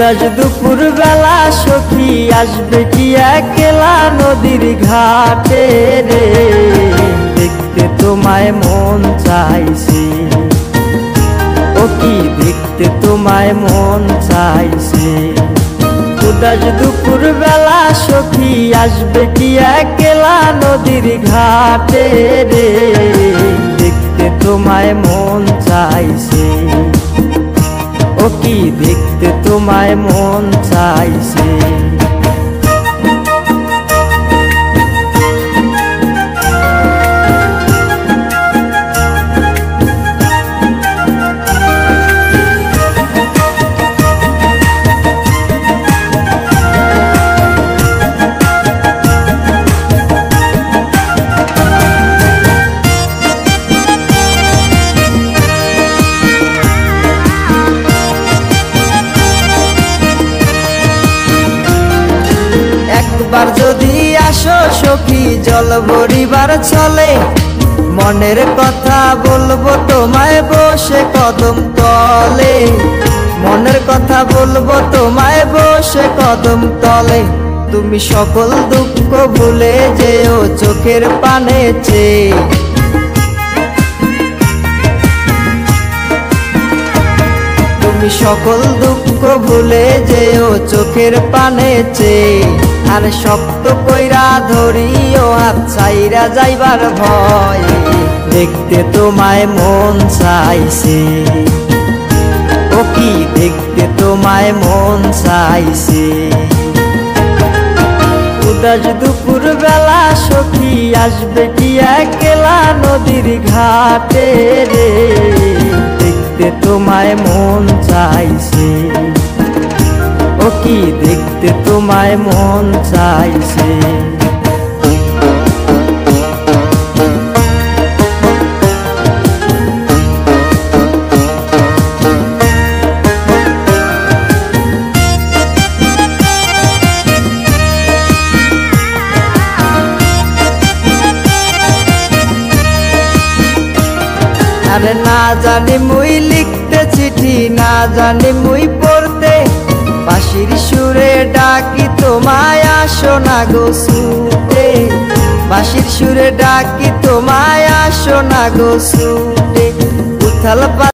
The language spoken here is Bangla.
উদাস দুপুর বেলা সখী আসবে কি একলা নদীর ঘাটে রে, দেখতে তোমায় মন চাইছে, ও কি দেখতে তোমায় মন চাইছে। উদাস দুপুর বেলা সখী আসবে কি একলা নদীর ঘাটে রে, দেখতে তোমায় মন চাইছে, ও কি দেখতে তোমায় মন চাইছে। একবার যদি আসো সখী জল ভরিবার চলে, মনের কথা বলবো তোমায় বসে কদম তলে, মনের কথা বলবো তোমায় বসে কদম তলে। তুমি সকল দুঃখ ভুলে যেও চোখের পানে চেয়ে, তুমি সকল দুঃখ ভুলে যেও চোখের পানে চেয়ে। আর শক্ত কইরা ধরিও হাত ছাইরা যাইবার ভয়, দেখতে তোমায় মন চাইছে, ও কি দেখতে তোমায় মন চাইছে। উদাস দুপুর বেলা সখী আসবে কি একলা নদীর ঘাটে রে, দেখতে তোমায় মন চাইছে, ও কি দেখতে তোমায় মন চাইছে। আরে না জানি মুই লিখতে চিঠি, না জানি মুই পড়তে, বাঁশির সুরে ডাকি তোমায় আসো না গো ছুটে, বাঁশির সুরে ডাকি তোমায় আসো না গো ছুটে। উথাল